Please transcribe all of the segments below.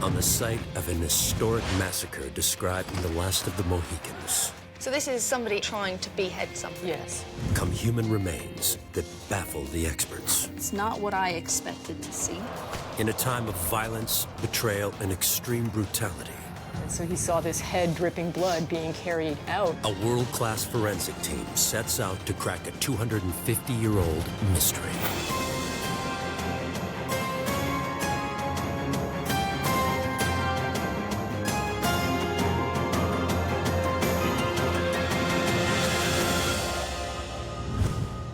on the site of an historic massacre described in The Last of the Mohicans. So this is somebody trying to behead somebody? Yes. Come human remains that baffle the experts. It's not what I expected to see. In a time of violence, betrayal, and extreme brutality, And so he saw this head dripping blood being carried out. a world-class forensic team sets out to crack a 250-year-old mystery.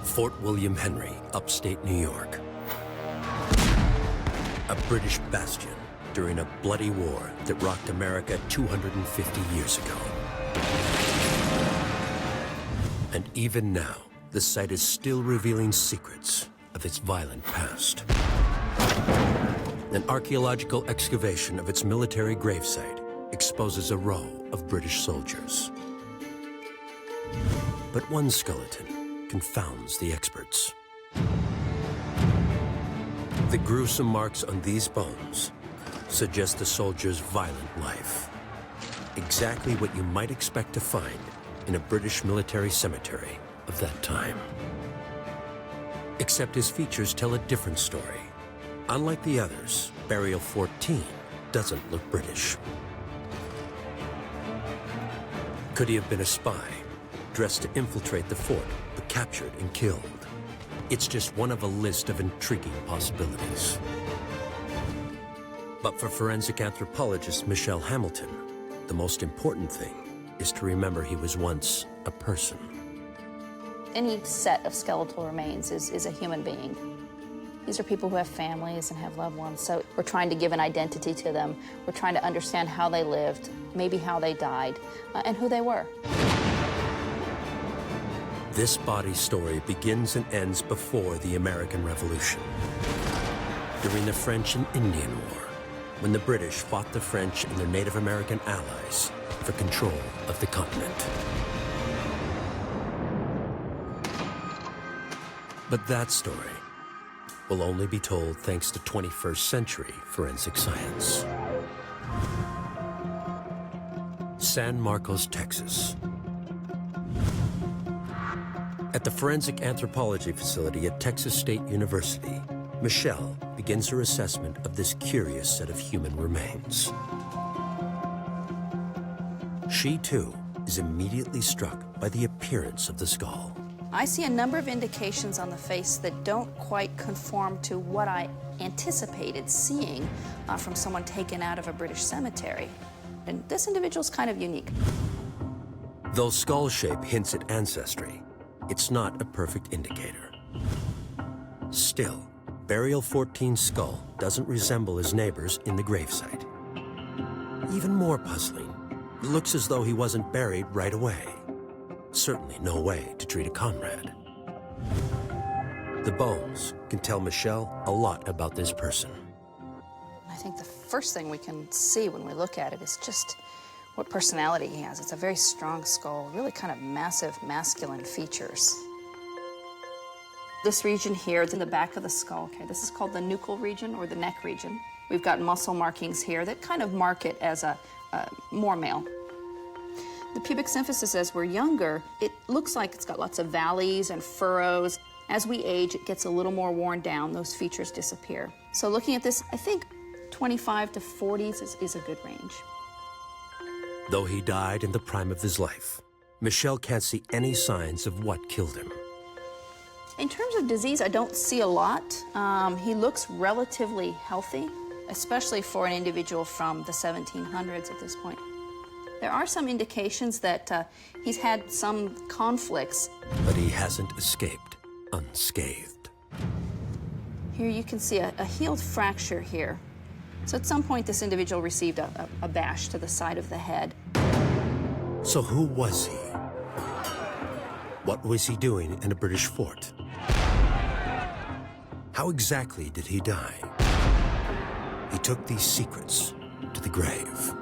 Fort William Henry, upstate New York. A British bastion during a bloody war that rocked America 250 years ago. And even now, the site is still revealing secrets of its violent past. An archaeological excavation of its military gravesite exposes a row of British soldiers. But one skeleton confounds the experts. The gruesome marks on these bones suggest the soldier's violent life. Exactly what you might expect to find in a British military cemetery of that time. Except his features tell a different story. Unlike the others, Burial 14 doesn't look British. Could he have been a spy, dressed to infiltrate the fort, but captured and killed? It's just one of a list of intriguing possibilities. But for forensic anthropologist Michelle Hamilton, the most important thing is to remember he was once a person. Any set of skeletal remains is a human being. These are people who have families and have loved ones, so we're trying to give an identity to them. We're trying to understand how they lived, maybe how they died, and who they were. This body story begins and ends before the American Revolution. During the French and Indian War, when the British fought the French and their Native American allies for control of the continent. But that story will only be told thanks to 21st century forensic science. San Marcos, Texas. At the Forensic Anthropology Facility at Texas State University, Michelle begins her assessment of this curious set of human remains. She, too, is immediately struck by the appearance of the skull. I see a number of indications on the face that don't quite conform to what I anticipated seeing from someone taken out of a British cemetery. And this individual's kind of unique. Though skull shape hints at ancestry, it's not a perfect indicator. Still, Burial 14's skull doesn't resemble his neighbors in the gravesite. Even more puzzling, it looks as though he wasn't buried right away. Certainly no way to treat a comrade. The bones can tell Michelle a lot about this person. I think the first thing we can see when we look at it is just what personality he has. It's a very strong skull, really kind of massive masculine features. This region here is in the back of the skull. Okay, this is called the nuchal region or the neck region. We've got muscle markings here that kind of mark it as a more male. The pubic symphysis, as we're younger, it looks like it's got lots of valleys and furrows. As we age, it gets a little more worn down. Those features disappear. So looking at this, I think 25 to 40s is a good range. Though he died in the prime of his life, Michelle can't see any signs of what killed him. In terms of disease, I don't see a lot. He looks relatively healthy, especially for an individual from the 1700s at this point. There are some indications that he's had some conflicts. But he hasn't escaped unscathed. Here you can see a healed fracture here. So at some point, this individual received a bash to the side of the head. So who was he? What was he doing in a British fort? How exactly did he die? He took these secrets to the grave.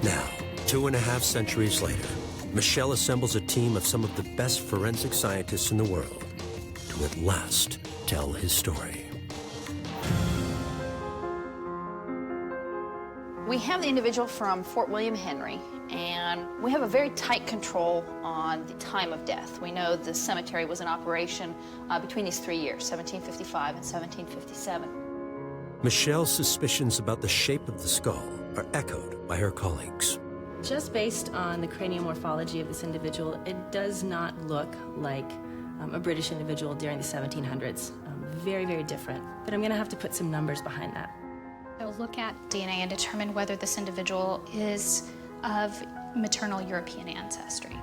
Now, 2.5 centuries later, Michelle assembles a team of some of the best forensic scientists in the world to at last tell his story. We have the individual from Fort William Henry, and we have a very tight control on the time of death. We know the cemetery was in operation between these 3 years, 1755 and 1757. Michelle's suspicions about the shape of the skull are echoed by her colleagues. Just based on the craniomorphology of this individual, it does not look like a British individual during the 1700s. Very, very different. But I'm going to have to put some numbers behind that. They'll look at DNA and determine whether this individual is of maternal European ancestry.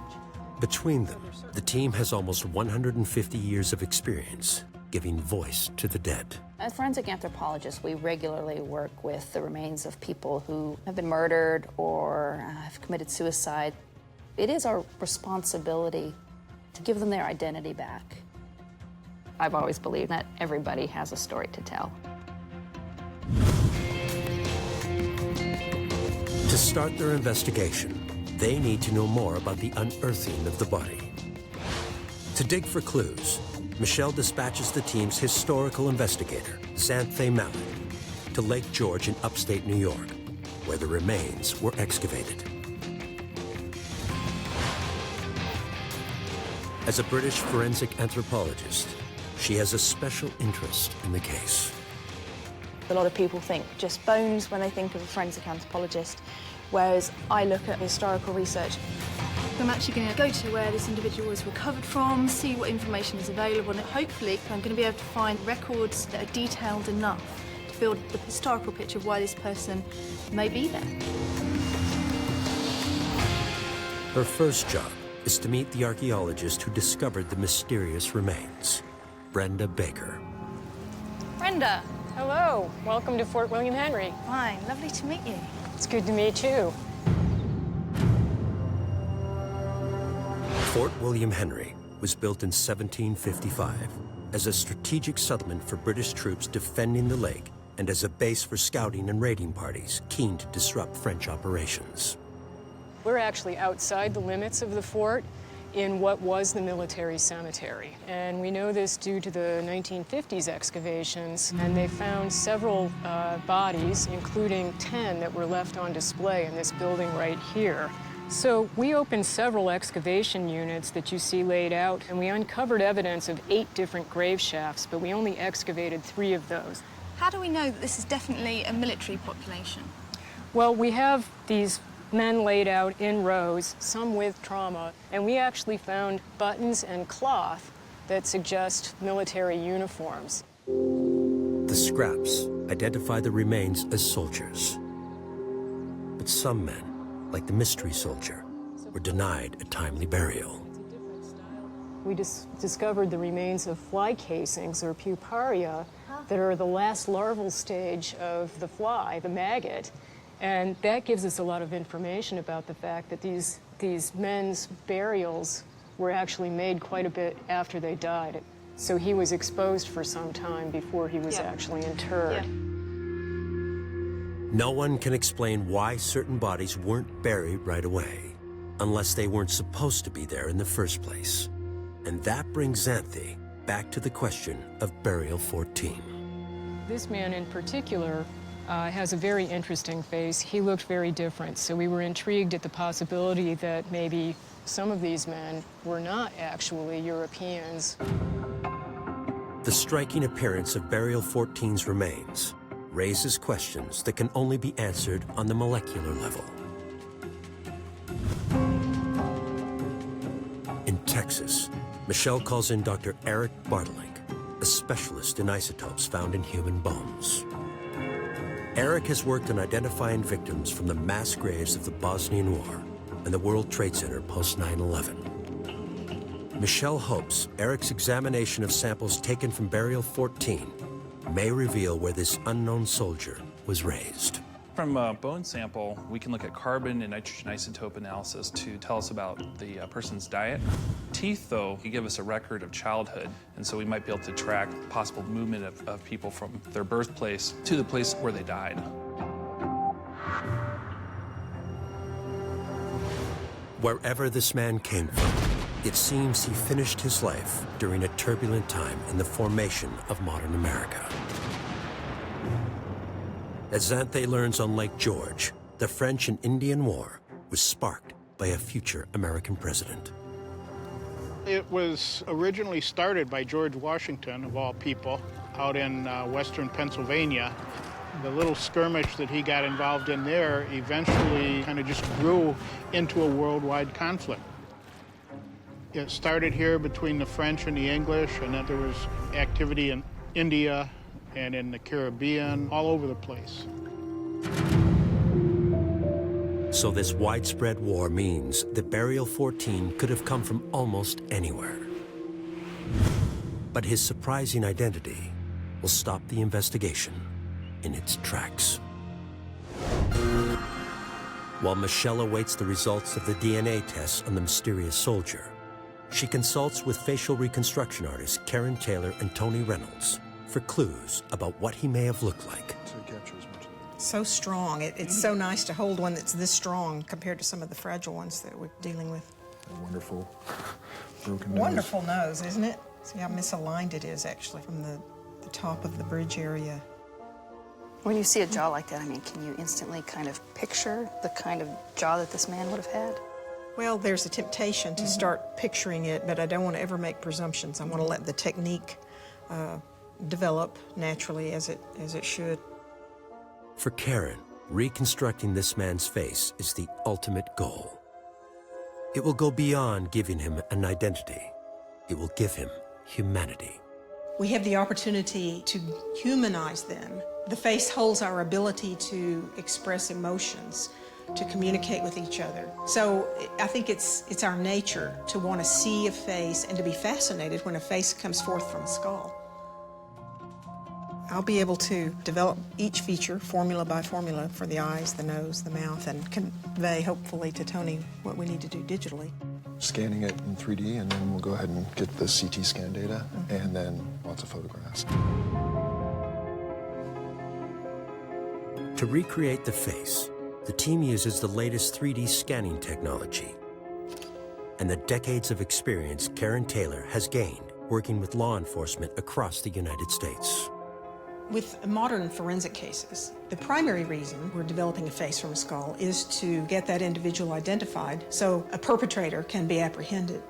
Between them, the team has almost 150 years of experience giving voice to the dead. As forensic anthropologists, we regularly work with the remains of people who have been murdered or have committed suicide. It is our responsibility to give them their identity back. I've always believed that everybody has a story to tell. To start their investigation, they need to know more about the unearthing of the body. To dig for clues, Michelle dispatches the team's historical investigator, Xanthe Mallett, to Lake George in upstate New York, where the remains were excavated. As a British forensic anthropologist, she has a special interest in the case. A lot of people think just bones when they think of a forensic anthropologist, whereas I look at historical research. I'm actually going to go to where this individual was recovered from, see what information is available, and hopefully I'm going to be able to find records that are detailed enough to build the historical picture of why this person may be there. Her first job is to meet the archaeologist who discovered the mysterious remains, Brenda Baker. Brenda. Hello, welcome to Fort William Henry. Fine, lovely to meet you. It's good to meet you. Fort William Henry was built in 1755 as a strategic settlement for British troops defending the lake and as a base for scouting and raiding parties keen to disrupt French operations. We're actually outside the limits of the fort in what was the military cemetery. And we know this due to the 1950s excavations, and they found several bodies, including 10 that were left on display in this building right here. So we opened several excavation units that you see laid out, and we uncovered evidence of 8 different grave shafts, but we only excavated 3 of those. How do we know that this is definitely a military population? Well, we have these men laid out in rows, some with trauma, and we actually found buttons and cloth that suggest military uniforms. The scraps identify the remains as soldiers. But some men, like the mystery soldier, were denied a timely burial. We discovered the remains of fly casings, or puparia, that are the last larval stage of the fly, the maggot. And that gives us a lot of information about the fact that these men's burials were actually made quite a bit after they died. So he was exposed for some time before he was actually interred. No one can explain why certain bodies weren't buried right away, unless they weren't supposed to be there in the first place. And that brings Xanthe back to the question of Burial 14. This man in particular has a very interesting face. He looked very different, so we were intrigued at the possibility that maybe some of these men were not actually Europeans. The striking appearance of Burial 14's remains raises questions that can only be answered on the molecular level. In Texas, Michelle calls in Dr. Eric Bartolink, a specialist in isotopes found in human bones. Eric has worked on identifying victims from the mass graves of the Bosnian War and the World Trade Center post 9/11. Michelle hopes Eric's examination of samples taken from Burial 14 may reveal where this unknown soldier was raised. From a bone sample, we can look at carbon and nitrogen isotope analysis to tell us about the person's diet. Teeth, though, give us a record of childhood, and so we might be able to track possible movement of people from their birthplace to the place where they died. Wherever this man came from, it seems he finished his life during a turbulent time in the formation of modern America. As Xanthe learns on Lake George, the French and Indian War was sparked by a future American president. It was originally started by George Washington, of all people, out in western Pennsylvania. The little skirmish that he got involved in there eventually kind of just grew into a worldwide conflict. It started here between the French and the English, and then there was activity in India and in the Caribbean, all over the place. So this widespread war means that Burial 14 could have come from almost anywhere. But his surprising identity will stop the investigation in its tracks. While Michelle awaits the results of the DNA tests on the mysterious soldier, she consults with facial reconstruction artists Karen Taylor and Tony Reynolds for clues about what he may have looked like. So strong. It's so nice to hold one that's this strong compared to some of the fragile ones that we're dealing with. A wonderful broken nose. Wonderful nose, isn't it? See how misaligned it is, actually, from the top of the bridge area. When you see a jaw like that, I mean, can you instantly kind of picture the kind of jaw that this man would have had? Well, there's a temptation to start picturing it, but I don't want to ever make presumptions. I want to let the technique develop naturally as it should. For Karen, reconstructing this man's face is the ultimate goal. It will go beyond giving him an identity. It will give him humanity. We have the opportunity to humanize them. The face holds our ability to express emotions, to communicate with each other. So I think it's our nature to want to see a face and to be fascinated when a face comes forth from a skull. I'll be able to develop each feature, formula by formula, for the eyes, the nose, the mouth, and convey, hopefully, to Tony what we need to do digitally. Scanning it in 3D, and then we'll go ahead and get the CT scan data, and then lots of photographs. To recreate the face, the team uses the latest 3D scanning technology and the decades of experience Karen Taylor has gained working with law enforcement across the United States. With modern forensic cases, the primary reason we're developing a face from a skull is to get that individual identified so a perpetrator can be apprehended.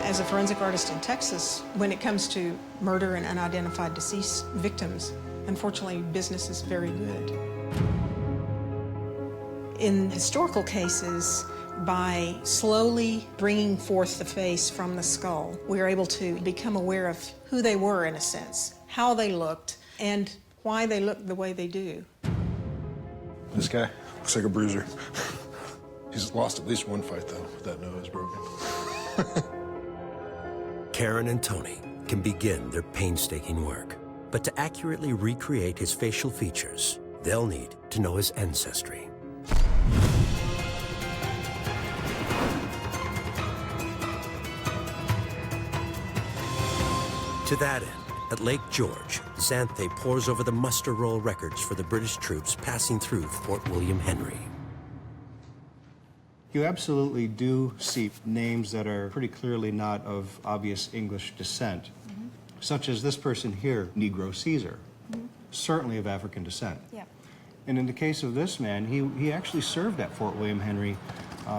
As a forensic artist in Texas, when it comes to murder and unidentified deceased victims, unfortunately, business is very good. In historical cases, by slowly bringing forth the face from the skull, we are able to become aware of who they were, in a sense, how they looked, and why they looked the way they do. This guy looks like a bruiser. He's lost at least one fight, though, with that nose broken. Karen and Tony can begin their painstaking work. But to accurately recreate his facial features, they'll need to know his ancestry. To that end, at Lake George, Xanthe pores over the muster roll records for the British troops passing through Fort William Henry. You absolutely do see names that are pretty clearly not of obvious English descent, such as this person here, Negro Caesar, certainly of African descent. Yeah. And in the case of this man, he actually served at Fort William Henry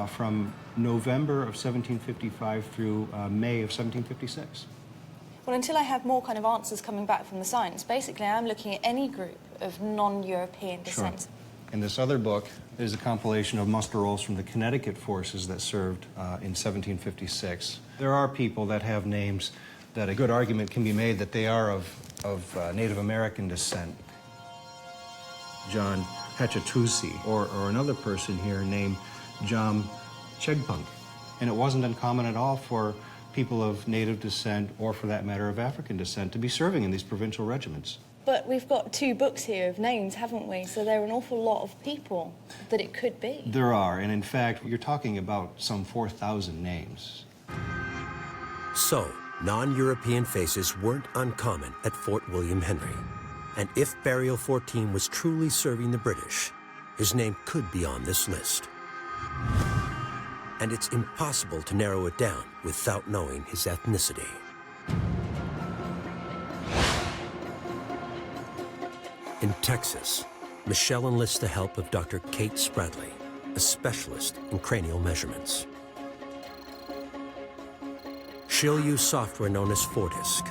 from November of 1755 through May of 1756. Well, until I have more kind of answers coming back from the science, basically I'm looking at any group of non-European descent. Sure. And this other book is a compilation of muster rolls from the Connecticut forces that served in 1756. There are people that have names that a good argument can be made that they are of Native American descent. John Hatchatusi, or another person here named Jam Chegpunk. And it wasn't uncommon at all for people of Native descent, or for that matter of African descent, to be serving in these provincial regiments. But we've got 2 books here of names, haven't we? So there are an awful lot of people that it could be. There are, and in fact, you're talking about some 4,000 names. So, non-European faces weren't uncommon at Fort William Henry. And if Burial 14 was truly serving the British, his name could be on this list. And it's impossible to narrow it down without knowing his ethnicity. In Texas, Michelle enlists the help of Dr. Kate Spradley, a specialist in cranial measurements. She'll use software known as Fordisk,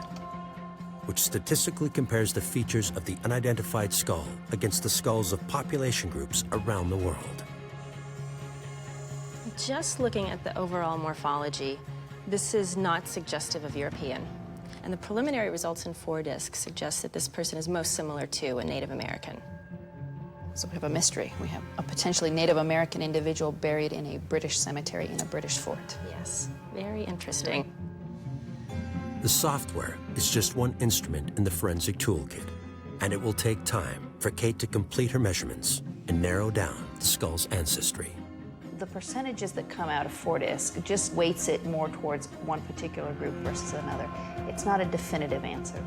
which statistically compares the features of the unidentified skull against the skulls of population groups around the world. Just looking at the overall morphology, this is not suggestive of European. And the preliminary results in Fordisk suggest that this person is most similar to a Native American. So we have a mystery. We have a potentially Native American individual buried in a British cemetery in a British fort. Yes, very interesting. The software is just one instrument in the forensic toolkit, and it will take time for Kate to complete her measurements and narrow down the skull's ancestry. The percentages that come out of Fordisk just weights it more towards one particular group versus another. It's not a definitive answer.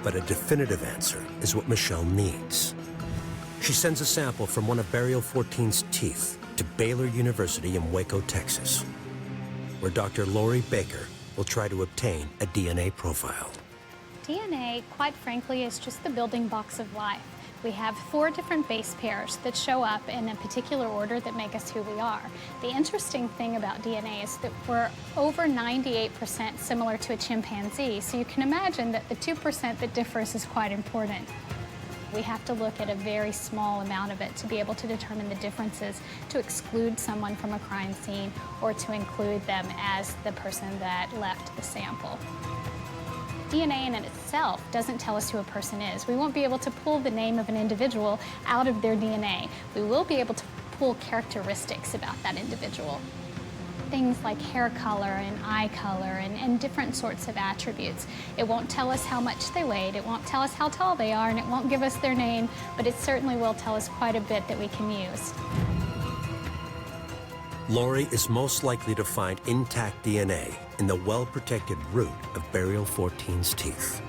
But a definitive answer is what Michelle needs. She sends a sample from one of Burial 14's teeth to Baylor University in Waco, Texas, where Dr. Lori Baker will try to obtain a DNA profile. DNA, quite frankly, is just the building blocks of life. We have 4 different base pairs that show up in a particular order that make us who we are. The interesting thing about DNA is that we're over 98% similar to a chimpanzee, so you can imagine that the 2% that differs is quite important. We have to look at a very small amount of it to be able to determine the differences, to exclude someone from a crime scene or to include them as the person that left the sample. DNA in itself doesn't tell us who a person is. We won't be able to pull the name of an individual out of their DNA. We will be able to pull characteristics about that individual. Things like hair color and eye color and different sorts of attributes. It won't tell us how much they weighed, it won't tell us how tall they are, and it won't give us their name, but it certainly will tell us quite a bit that we can use. Lori is most likely to find intact DNA in the well-protected root of Burial 14's teeth.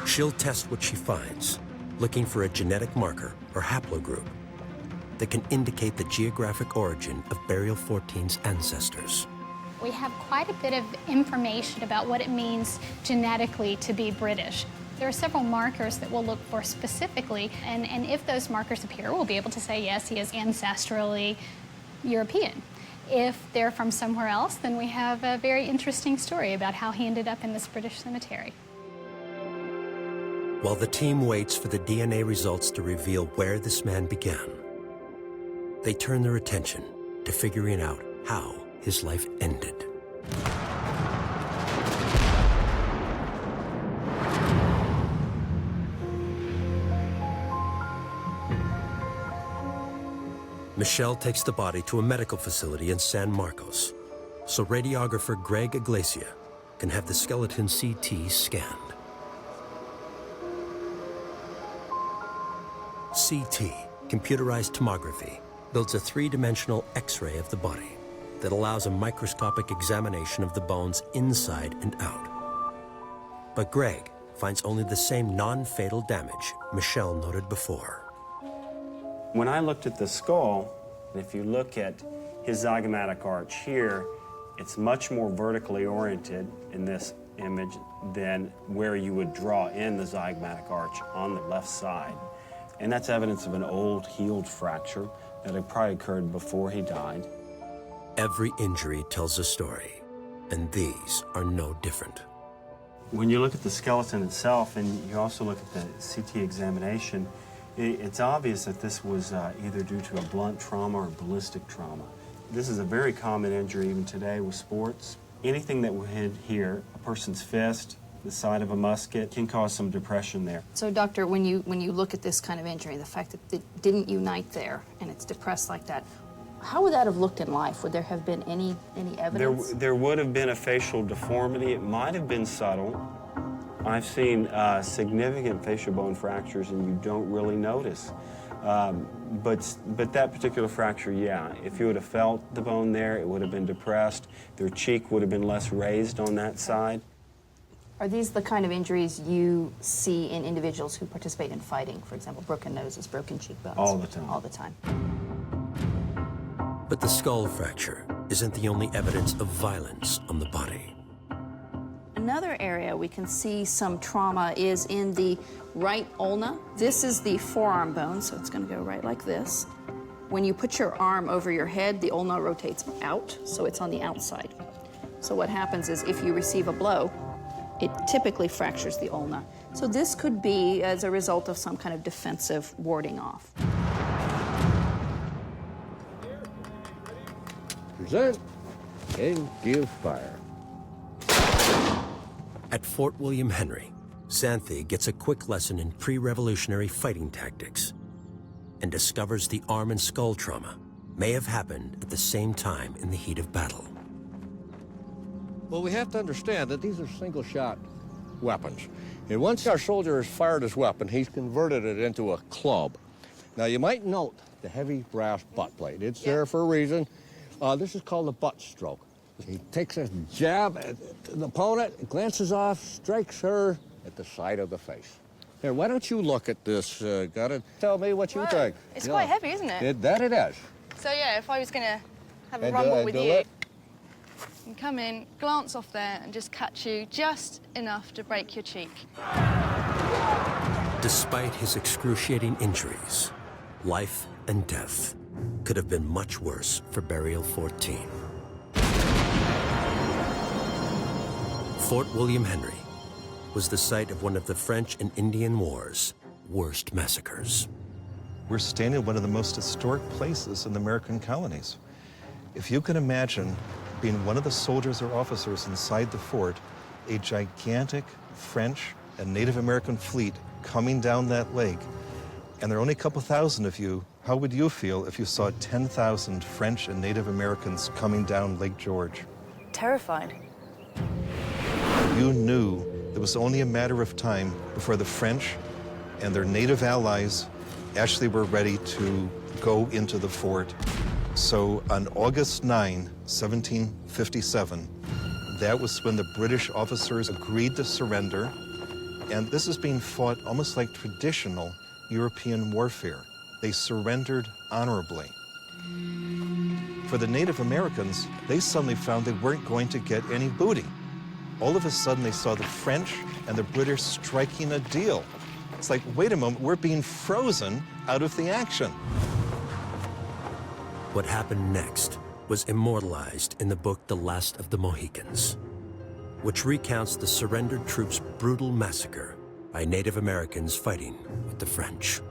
She'll test what she finds, looking for a genetic marker or haplogroup that can indicate the geographic origin of Burial 14's ancestors. We have quite a bit of information about what it means genetically to be British. There are several markers that we'll look for specifically, and if those markers appear, we'll be able to say, yes, he is ancestrally European. If they're from somewhere else, then we have a very interesting story about how he ended up in this British cemetery. While the team waits for the DNA results to reveal where this man began, they turn their attention to figuring out how his life ended. Michelle takes the body to a medical facility in San Marcos, so radiographer Greg Iglesia can have the skeleton CT scanned. CT, computerized tomography, builds a three-dimensional X-ray of the body that allows a microscopic examination of the bones inside and out. But Greg finds only the same non-fatal damage Michelle noted before. When I looked at the skull, and if you look at his zygomatic arch here, it's much more vertically oriented in this image than where you would draw in the zygomatic arch on the left side. And that's evidence of an old healed fracture that had probably occurred before he died. Every injury tells a story, and these are no different. When you look at the skeleton itself, and you also look at the CT examination, it's obvious that this was either due to a blunt trauma or ballistic trauma. This is a very common injury even today with sports. Anything that would hit here, a person's fist, the side of a musket, can cause some depression there. So, doctor, when you look at this kind of injury, the fact that it didn't unite there and it's depressed like that, how would that have looked in life? Would there have been any evidence? There would have been a facial deformity. It might have been subtle. I've seen significant facial bone fractures and you don't really notice. But that particular fracture, yeah, if you would have felt the bone there, it would have been depressed. Their cheek would have been less raised on that side. Are these the kind of injuries you see in individuals who participate in fighting? For example, broken noses, broken cheekbones? All the time. All the time. But the skull fracture isn't the only evidence of violence on the body. Another area we can see some trauma is in the right ulna. This is the forearm bone, so it's going to go right like this. When you put your arm over your head, the ulna rotates out, so it's on the outside. So what happens is if you receive a blow, it typically fractures the ulna. So this could be as a result of some kind of defensive warding off. Present and give fire. At Fort William Henry, Xanthi gets a quick lesson in pre-revolutionary fighting tactics and discovers the arm and skull trauma may have happened at the same time in the heat of battle. Well, we have to understand that these are single-shot weapons. And once our soldier has fired his weapon, he's converted it into a club. Now, you might note the heavy brass butt plate. It's there for a reason. This is called a butt stroke. He takes a jab at the opponent, glances off, strikes her at the side of the face. Here, why don't you look at this? Gotta tell me what you think. It's quite heavy, isn't it? That it is. So yeah, if I was going to have a rumble with you, and come in, glance off there, and just catch you just enough to break your cheek. Despite his excruciating injuries, life and death could have been much worse for Burial 14. Fort William Henry was the site of one of the French and Indian War's worst massacres. We're standing in one of the most historic places in the American colonies. If you can imagine being one of the soldiers or officers inside the fort, a gigantic French and Native American fleet coming down that lake, and there are only a couple thousand of you, how would you feel if you saw 10,000 French and Native Americans coming down Lake George? Terrified. You knew it was only a matter of time before the French and their native allies actually were ready to go into the fort. So on August 9, 1757, that was when the British officers agreed to surrender. And this is being fought almost like traditional European warfare. They surrendered honorably. For the Native Americans, they suddenly found they weren't going to get any booty. All of a sudden, they saw the French and the British striking a deal. It's like, wait a moment, we're being frozen out of the action. What happened next was immortalized in the book The Last of the Mohicans, which recounts the surrendered troops' brutal massacre by Native Americans fighting with the French.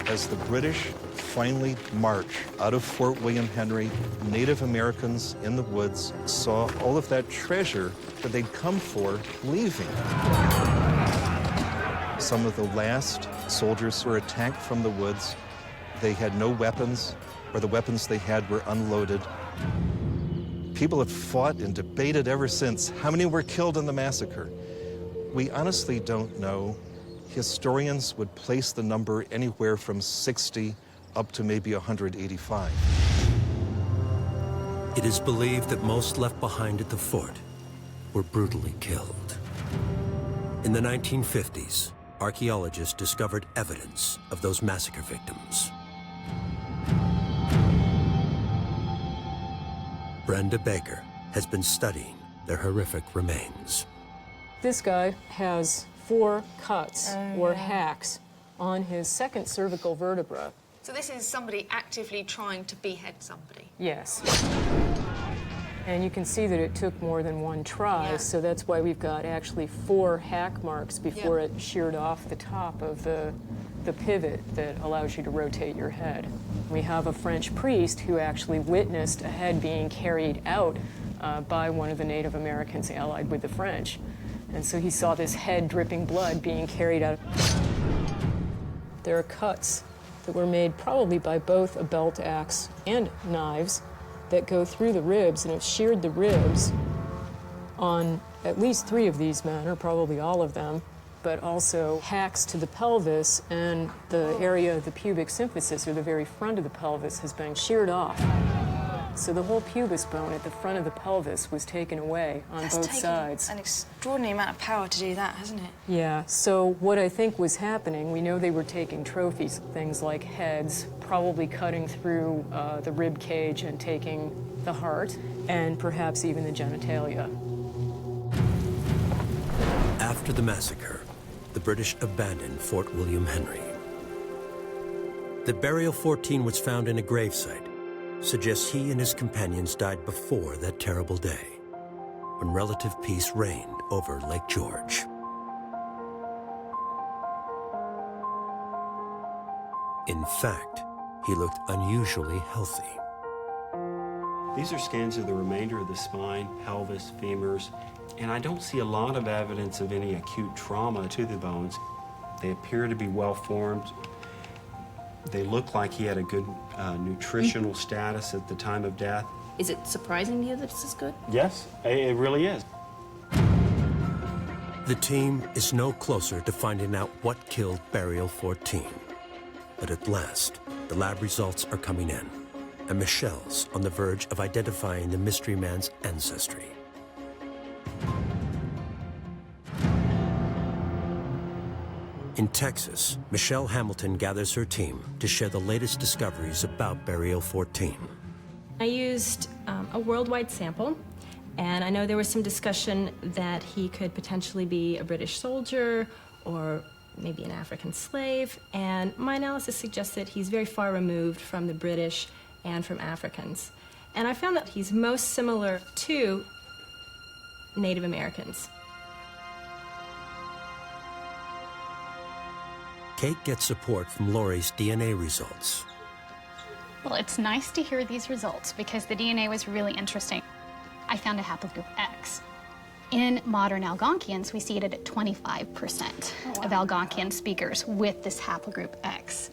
As the British finally marched out of Fort William Henry, Native Americans in the woods saw all of that treasure that they'd come for leaving. Some of the last soldiers were attacked from the woods. They had no weapons, or the weapons they had were unloaded. People have fought and debated ever since how many were killed in the massacre. We honestly don't know. Historians would place the number anywhere from 60 up to maybe 185. It is believed that most left behind at the fort were brutally killed. In the 1950s, archaeologists discovered evidence of those massacre victims. Brenda Baker has been studying their horrific remains. This guy has 4 cuts or hacks on his second cervical vertebra. So this is somebody actively trying to behead somebody? Yes. And you can see that it took more than one try, so that's why we've got actually 4 hack marks before it sheared off the top of the pivot that allows you to rotate your head. We have a French priest who actually witnessed a head being carried out by one of the Native Americans allied with the French. And so he saw this head dripping blood being carried out. There are cuts that were made probably by both a belt axe and knives that go through the ribs and have sheared the ribs on at least 3 of these men, or probably all of them, but also hacks to the pelvis, and the area of the pubic symphysis, or the very front of the pelvis, has been sheared off. So the whole pubis bone at the front of the pelvis was taken away on both sides. An extraordinary amount of power to do that, hasn't it? Yeah, so what I think was happening, we know they were taking trophies, things like heads, probably cutting through the rib cage and taking the heart, and perhaps even the genitalia. After the massacre, the British abandoned Fort William Henry. That Burial 14 was found in a gravesite suggests he and his companions died before that terrible day, when relative peace reigned over Lake George. In fact, he looked unusually healthy. These are scans of the remainder of the spine, pelvis, femurs, and I don't see a lot of evidence of any acute trauma to the bones. They appear to be well formed. They look like he had a good nutritional status at the time of death. Is it surprising to you that this is good? Yes, it really is. The team is no closer to finding out what killed Burial 14. But at last, the lab results are coming in, and Michelle's on the verge of identifying the mystery man's ancestry. In Texas, Michelle Hamilton gathers her team to share the latest discoveries about Burial 14. I used a worldwide sample, and I know there was some discussion that he could potentially be a British soldier or maybe an African slave, and my analysis suggests that he's very far removed from the British and from Africans. And I found that he's most similar to Native Americans. Kate gets support from Lori's DNA results. Well, it's nice to hear these results because the DNA was really interesting. I found a haplogroup X. In modern Algonquians, we see it at 25% of Algonquian speakers with this haplogroup X.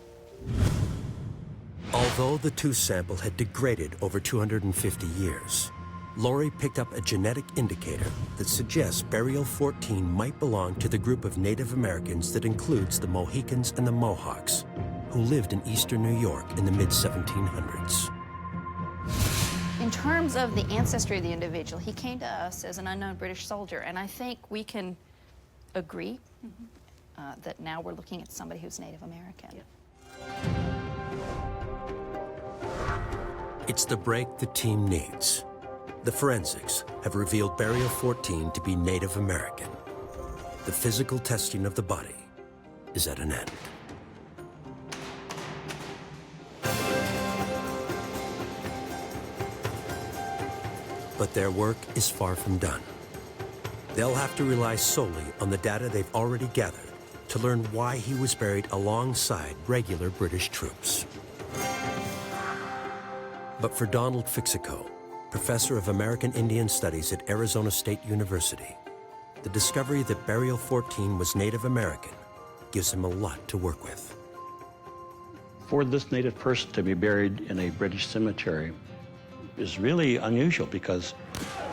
Although the tooth sample had degraded over 250 years, Lori picked up a genetic indicator that suggests Burial 14 might belong to the group of Native Americans that includes the Mohicans and the Mohawks, who lived in eastern New York in the mid-1700s. In terms of the ancestry of the individual, he came to us as an unknown British soldier, and I think we can agree that now we're looking at somebody who's Native American. It's the break the team needs. The forensics have revealed Burial 14 to be Native American. The physical testing of the body is at an end. But their work is far from done. They'll have to rely solely on the data they've already gathered to learn why he was buried alongside regular British troops. But for Donald Fixico, professor of American Indian Studies at Arizona State University, the discovery that Burial 14 was Native American gives him a lot to work with. For this Native person to be buried in a British cemetery is really unusual because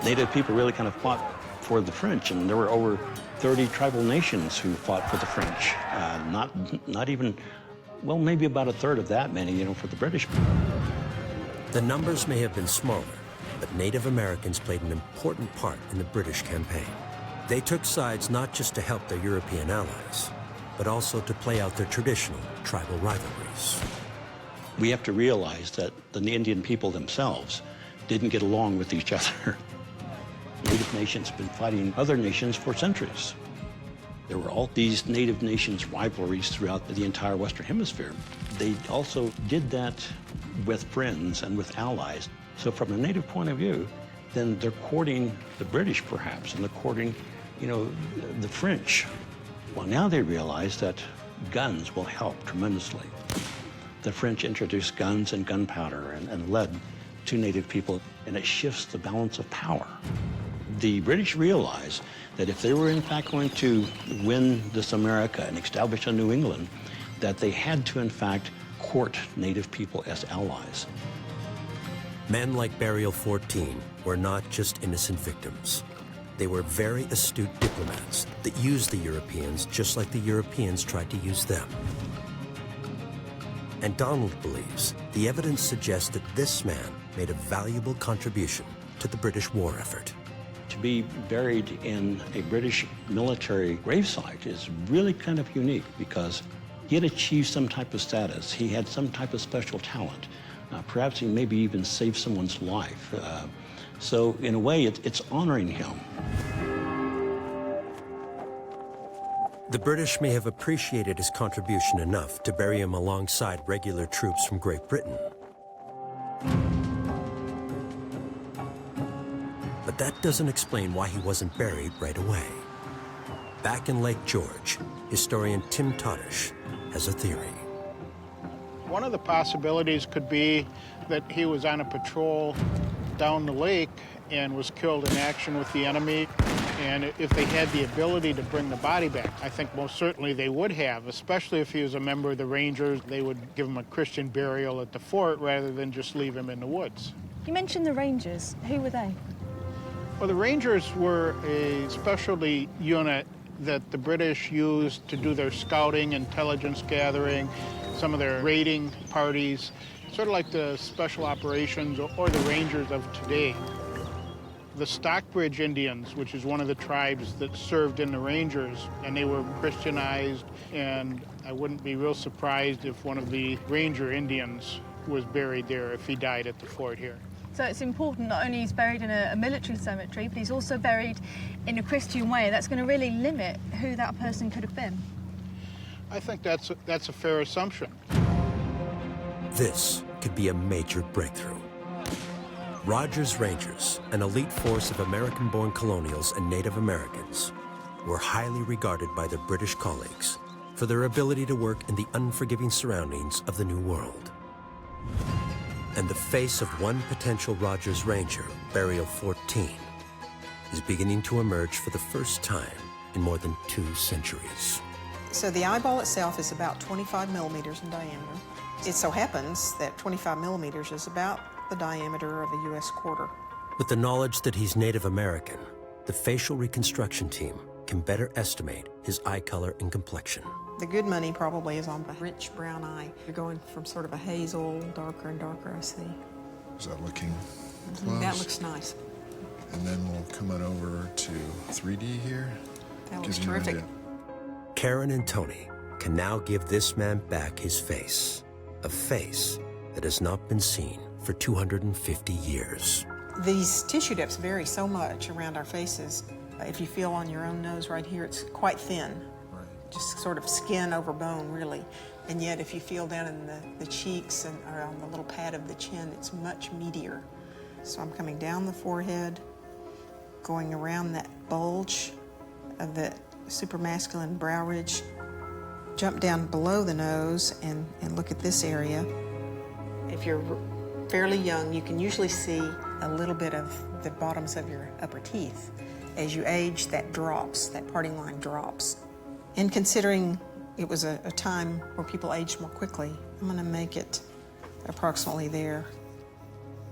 Native people really kind of fought for the French, and there were over 30 tribal nations who fought for the French. Not even, well, maybe about a third of that many, for the British. The numbers may have been smaller, but Native Americans played an important part in the British campaign. They took sides not just to help their European allies, but also to play out their traditional tribal rivalries. We have to realize that the Indian people themselves didn't get along with each other. Native nations have been fighting other nations for centuries. There were all these Native nations rivalries throughout the entire Western Hemisphere. They also did that with friends and with allies. So from a Native point of view, then they're courting the British perhaps, and they're courting, the French. Well, now they realize that guns will help tremendously. The French introduced guns and gunpowder and lead to Native people, and it shifts the balance of power. The British realized that if they were in fact going to win this America and establish a New England, that they had to in fact court Native people as allies. Men like Burial 14 were not just innocent victims. They were very astute diplomats that used the Europeans just like the Europeans tried to use them. And Donald believes the evidence suggests that this man made a valuable contribution to the British war effort. To be buried in a British military gravesite is really kind of unique because he had achieved some type of status. He had some type of special talent. Perhaps he maybe even saved someone's life. So in a way, it's honoring him. The British may have appreciated his contribution enough to bury him alongside regular troops from Great Britain. But that doesn't explain why he wasn't buried right away. Back in Lake George, historian Tim Toddish has a theory. One of the possibilities could be that he was on a patrol down the lake and was killed in action with the enemy. And if they had the ability to bring the body back, I think most certainly they would have, especially if he was a member of the Rangers. They would give him a Christian burial at the fort rather than just leave him in the woods. You mentioned the Rangers. Who were they? Well, the Rangers were a specialty unit that the British used to do their scouting, intelligence gathering, some of their raiding parties, sort of like the special operations or the Rangers of today. The Stockbridge Indians, which is one of the tribes that served in the Rangers, and they were Christianized, and I wouldn't be real surprised if one of the Ranger Indians was buried there if he died at the fort here. So it's important not only he's buried in a military cemetery, but he's also buried in a Christian way. That's going to really limit who that person could have been. I think that's a fair assumption. This could be a major breakthrough. Rogers Rangers, an elite force of American-born colonials and Native Americans, were highly regarded by their British colleagues for their ability to work in the unforgiving surroundings of the New World. And the face of one potential Rogers Ranger, Burial 14, is beginning to emerge for the first time in more than 2 centuries. So the eyeball itself is about 25 millimeters in diameter. It so happens that 25 millimeters is about the diameter of a U.S. quarter. With the knowledge that he's Native American, the facial reconstruction team can better estimate his eye color and complexion. The good money probably is on the rich brown eye. You're going from sort of a hazel, darker and darker, I see. Is that looking close? That looks nice. And then we'll come on over to 3D here. That looks Gives you an terrific. idea. Karen and Tony can now give this man back his face, a face that has not been seen for 250 years. These tissue depths vary so much around our faces. If you feel on your own nose right here, it's quite thin. Just sort of skin over bone, really. And yet, if you feel down in the cheeks and around the little pad of the chin, it's much meatier. So I'm coming down the forehead, going around that bulge of the supramasculine brow ridge, jump down below the nose and look at this area. If you're fairly young, you can usually see a little bit of the bottoms of your upper teeth. As you age, that drops, that parting line drops. And considering it was a time where people aged more quickly, I'm going to make it approximately there.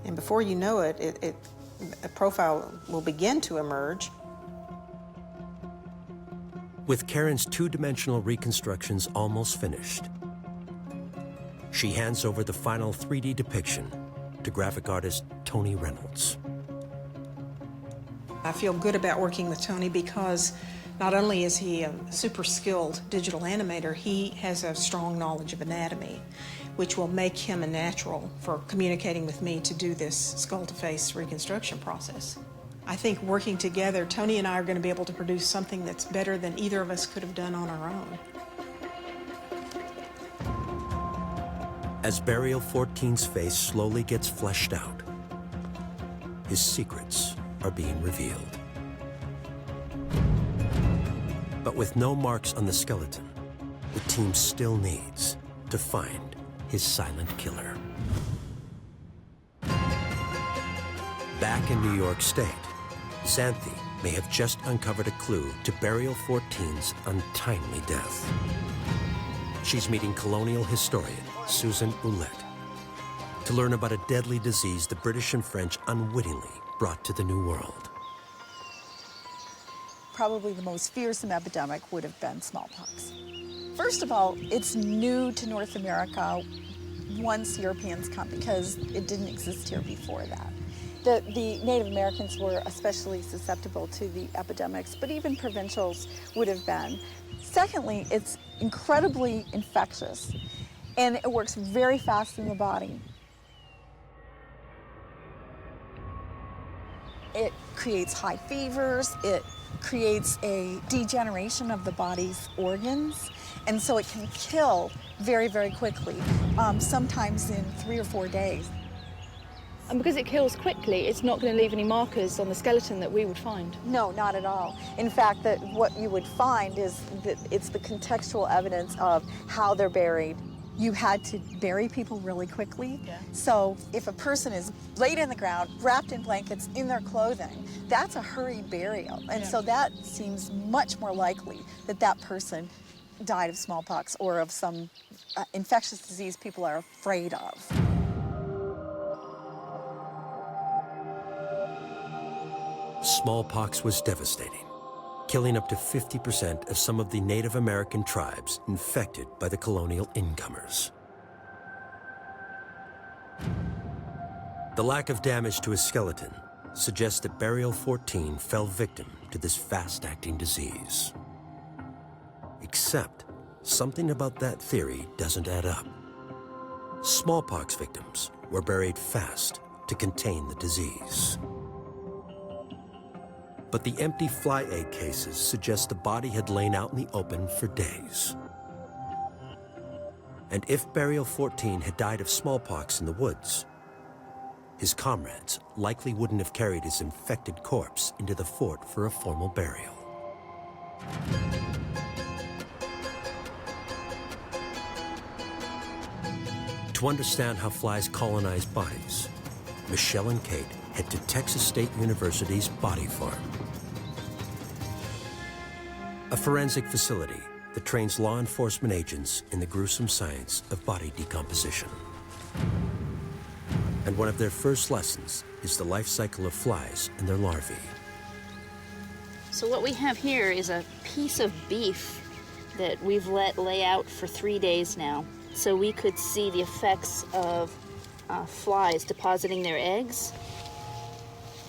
And before you know it, a profile will begin to emerge. With Karen's 2-dimensional reconstructions almost finished, she hands over the final 3D depiction to graphic artist Tony Reynolds. I feel good about working with Tony because not only is he a super skilled digital animator, he has a strong knowledge of anatomy, which will make him a natural for communicating with me to do this skull-to-face reconstruction process. I think working together, Tony and I are going to be able to produce something that's better than either of us could have done on our own. As Burial 14's face slowly gets fleshed out, his secrets are being revealed. But with no marks on the skeleton, the team still needs to find his silent killer. Back in New York State, Xanthi may have just uncovered a clue to Burial 14's untimely death. She's meeting colonial historian Susan Ouellette to learn about a deadly disease the British and French unwittingly brought to the New World. Probably the most fearsome epidemic would have been smallpox. First of all, it's new to North America once Europeans come because it didn't exist here before that. The Native Americans were especially susceptible to the epidemics, but even provincials would have been. Secondly, it's incredibly infectious, and it works very fast in the body. It creates high fevers, it creates a degeneration of the body's organs, and so it can kill very, very quickly, sometimes in 3 or 4 days. And because it kills quickly, it's not going to leave any markers on the skeleton that we would find? No, not at all. In fact, that what you would find is that it's the contextual evidence of how they're buried. You had to bury people really quickly. Yeah. So if a person is laid in the ground, wrapped in blankets, in their clothing, that's a hurried burial. And so that seems much more likely that that person died of smallpox or of some infectious disease people are afraid of. Smallpox was devastating, killing up to 50% of some of the Native American tribes infected by the colonial incomers. The lack of damage to his skeleton suggests that Burial 14 fell victim to this fast-acting disease. Except, something about that theory doesn't add up. Smallpox victims were buried fast to contain the disease. But the empty fly egg cases suggest the body had lain out in the open for days. And if Burial 14 had died of smallpox in the woods, his comrades likely wouldn't have carried his infected corpse into the fort for a formal burial. To understand how flies colonize bodies, Michelle and Kate head to Texas State University's Body Farm, a forensic facility that trains law enforcement agents in the gruesome science of body decomposition. And one of their first lessons is the life cycle of flies and their larvae. So what we have here is a piece of beef that we've let lay out for 3 days now, so we could see the effects of flies depositing their eggs.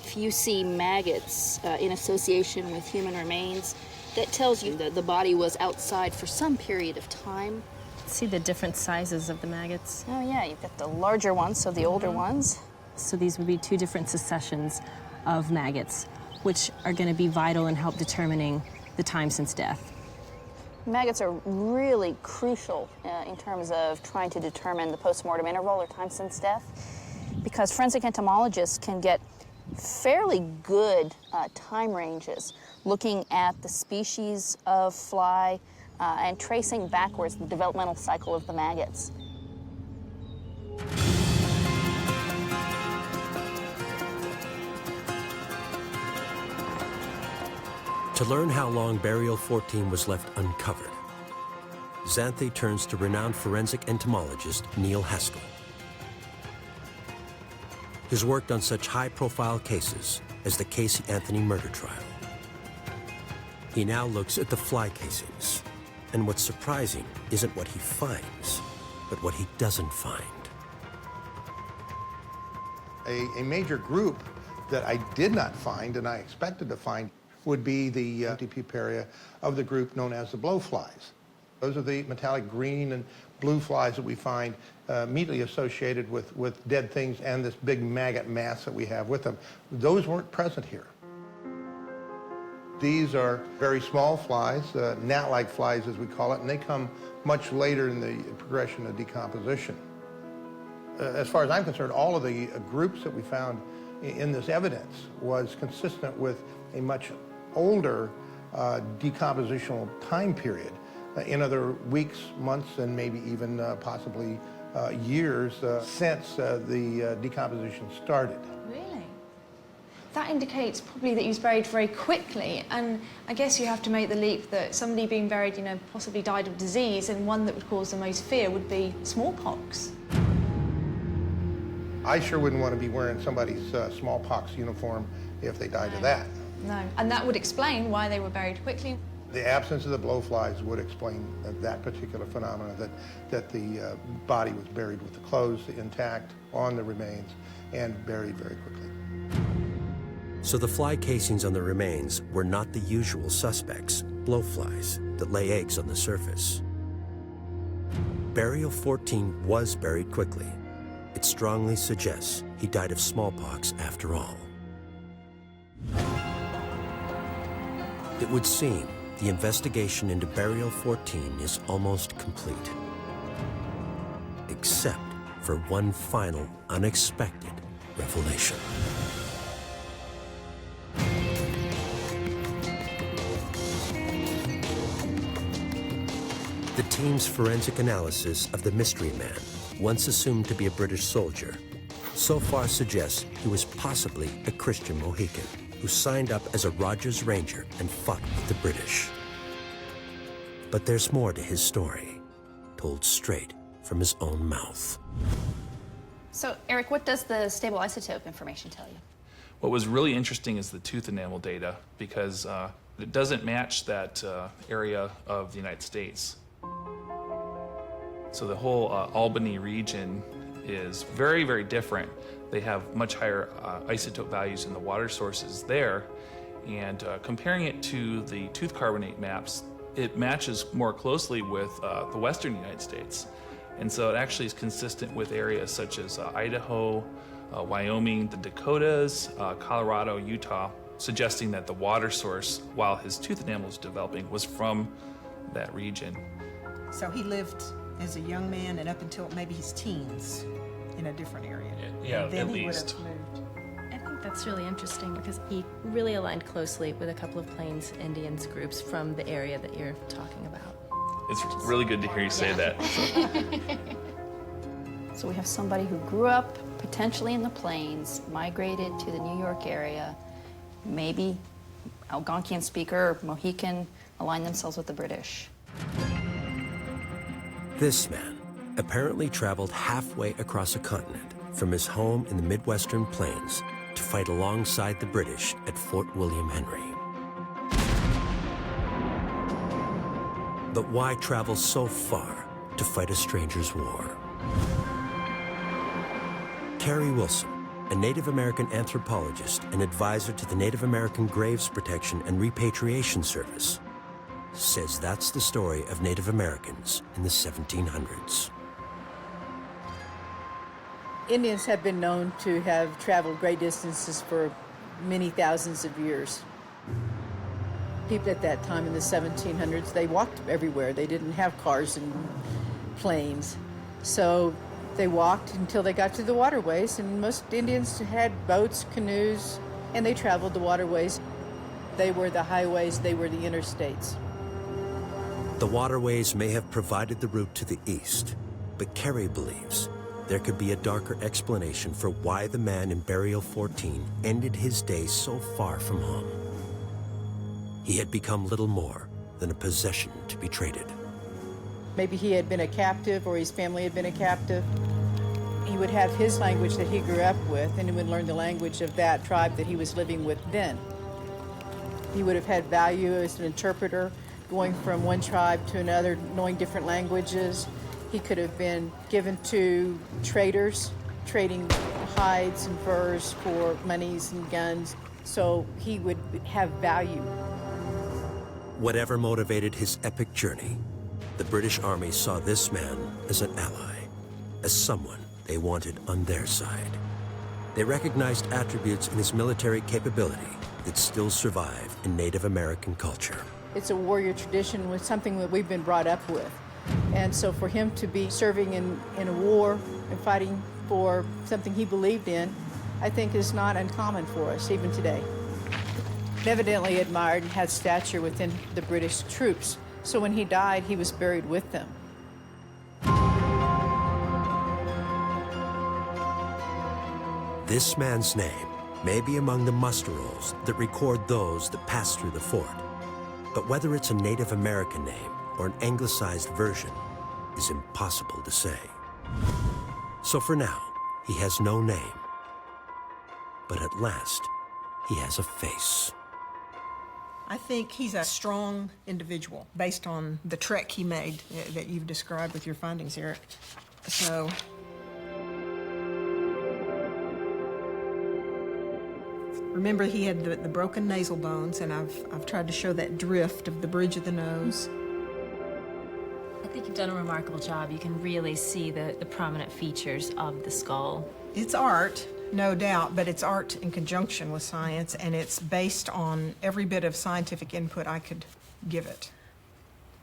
If you see maggots in association with human remains, that tells you that the body was outside for some period of time. See the different sizes of the maggots? Oh yeah, you've got the larger ones, so the older ones. So these would be 2 different successions of maggots, which are going to be vital in help determining the time since death. Maggots are really crucial in terms of trying to determine the postmortem interval or time since death, because forensic entomologists can get fairly good time ranges looking at the species of fly and tracing backwards the developmental cycle of the maggots. To learn how long Burial 14 was left uncovered, Xanthe turns to renowned forensic entomologist Neal Haskell. He's worked on such high-profile cases as the Casey Anthony murder trial. He now looks at the fly casings, and what's surprising isn't what he finds, but what he doesn't find. A major group that I did not find and I expected to find would be the antipuparia of the group known as the blowflies. Those are the metallic green and blue flies that we find immediately associated with dead things and this big maggot mass that we have with them. Those weren't present here. These are very small flies, gnat-like flies as we call it, and they come much later in the progression of decomposition. As far as I'm concerned, all of the groups that we found in this evidence was consistent with a much older decompositional time period. In other weeks, months, and maybe even possibly years since the decomposition started. Really? That indicates probably that he was buried very quickly, and I guess you have to make the leap that somebody being buried, possibly died of disease, and one that would cause the most fear would be smallpox. I sure wouldn't want to be wearing somebody's smallpox uniform if they died of that. No, and that would explain why they were buried quickly. The absence of the blowflies would explain that particular phenomena, that the body was buried with the clothes intact on the remains and buried very quickly. So the fly casings on the remains were not the usual suspects, blowflies, that lay eggs on the surface. Burial 14 was buried quickly. It strongly suggests he died of smallpox after all. It would seem the investigation into Burial 14 is almost complete. Except for one final unexpected revelation. The team's forensic analysis of the mystery man, once assumed to be a British soldier, so far suggests he was possibly a Christian Mohican who signed up as a Rogers Ranger and fought with the British. But there's more to his story, told straight from his own mouth. So, Eric, what does the stable isotope information tell you? What was really interesting is the tooth enamel data, because it doesn't match that area of the United States. So the whole Albany region is very, very different. They have much higher isotope values in the water sources there, and comparing it to the tooth carbonate maps, it matches more closely with the western United States. And so it actually is consistent with areas such as Idaho, Wyoming, the Dakotas, Colorado, Utah, suggesting that the water source, while his tooth enamel was developing, was from that region. So he lived as a young man and up until maybe his teens in a different area. Yeah, then at he least. would have moved. I think that's really interesting because he really aligned closely with a couple of Plains Indians groups from the area that you're talking about. It's really good to hear you say that. So we have somebody who grew up potentially in the plains, migrated to the New York area, maybe Algonquian speaker, Mohican, aligned themselves with the British. This man apparently traveled halfway across a continent from his home in the Midwestern Plains to fight alongside the British at Fort William Henry. But why travel so far to fight a stranger's war? Carrie Wilson, a Native American anthropologist and advisor to the Native American Graves Protection and Repatriation Service, says that's the story of Native Americans in the 1700s. Indians have been known to have traveled great distances for many thousands of years. People at that time in the 1700s, they walked everywhere. They didn't have cars and planes. So they walked until they got to the waterways, and most Indians had boats, canoes, and they traveled the waterways. They were the highways, they were the interstates. The waterways may have provided the route to the east, but Carrie believes there could be a darker explanation for why the man in Burial 14 ended his days so far from home. He had become little more than a possession to be traded. Maybe he had been a captive or his family had been a captive. He would have his language that he grew up with, and he would learn the language of that tribe that he was living with then. He would have had value as an interpreter, going from one tribe to another, knowing different languages. He could have been given to traders, trading hides and furs for monies and guns, so he would have value. Whatever motivated his epic journey, the British Army saw this man as an ally, as someone they wanted on their side. They recognized attributes in his military capability that still survive in Native American culture. It's a warrior tradition with something that we've been brought up with. And so for him to be serving in a war and fighting for something he believed in, I think is not uncommon for us, even today. Evidently admired and had stature within the British troops. So when he died, he was buried with them. This man's name may be among the muster rolls that record those that passed through the fort. But whether it's a Native American name or an anglicized version is impossible to say. So for now, he has no name. But at last, he has a face. I think he's a strong individual based on the trek he made that you've described with your findings, Eric. So, remember he had the broken nasal bones, and I've tried to show that drift of the bridge of the nose. I think you've done a remarkable job. You can really see the prominent features of the skull. It's art, No doubt, but it's art in conjunction with science, and it's based on every bit of scientific input I could give it.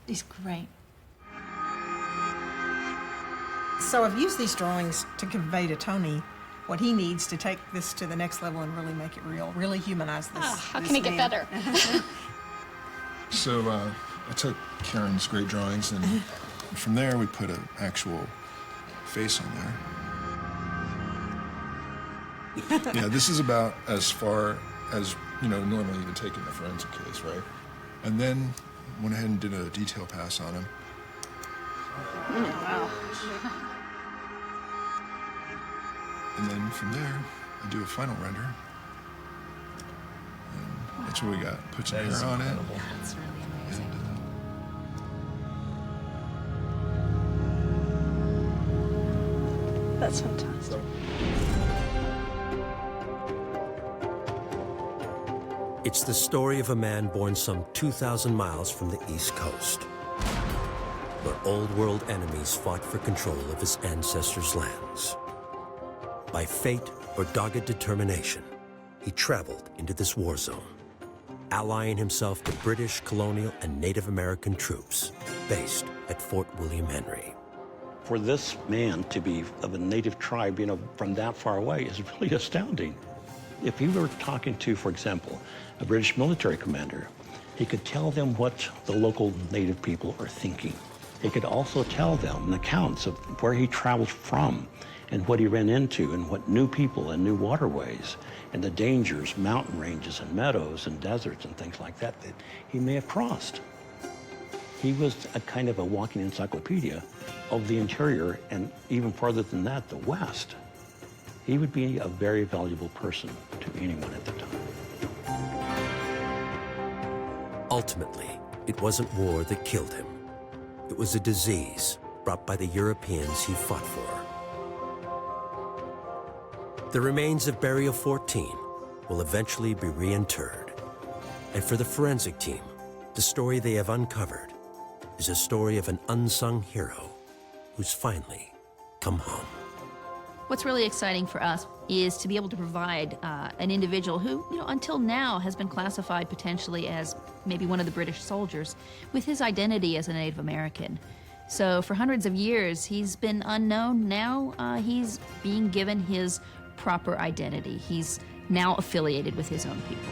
He's great. So I've used these drawings to convey to Tony what he needs to take this to the next level and really make it real, really humanize this. How can it get better? So I took Karen's great drawings, and from there we put an actual face on there. Yeah, this is about as far as, you know, normally you would take in a forensic case, right? And then went ahead and did a detail pass on him. Wow. And then from there, I do a final render. And that's what we got. Put some hair on it. That's really amazing. That's fantastic. It's the story of a man born some 2,000 miles from the East Coast, where old world enemies fought for control of his ancestors' lands. By fate or dogged determination, he traveled into this war zone, allying himself to British, colonial, and Native American troops based at Fort William Henry. For this man to be of a native tribe, you know, from that far away is really astounding. If he were talking to, for example, a British military commander, he could tell them what the local native people are thinking. He could also tell them accounts of where he traveled from and what he ran into and what new people and new waterways and the dangers, mountain ranges and meadows and deserts and things like that that he may have crossed. He was a kind of a walking encyclopedia of the interior and even farther than that, the West. He would be a very valuable person to anyone at the time. Ultimately, it wasn't war that killed him. It was a disease brought by the Europeans he fought for. The remains of Burial 14 will eventually be reinterred. And for the forensic team, the story they have uncovered is a story of an unsung hero who's finally come home. What's really exciting for us is to be able to provide an individual who, until now has been classified potentially as maybe one of the British soldiers, with his identity as a Native American. So for hundreds of years, he's been unknown. Now he's being given his proper identity. He's now affiliated with his own people.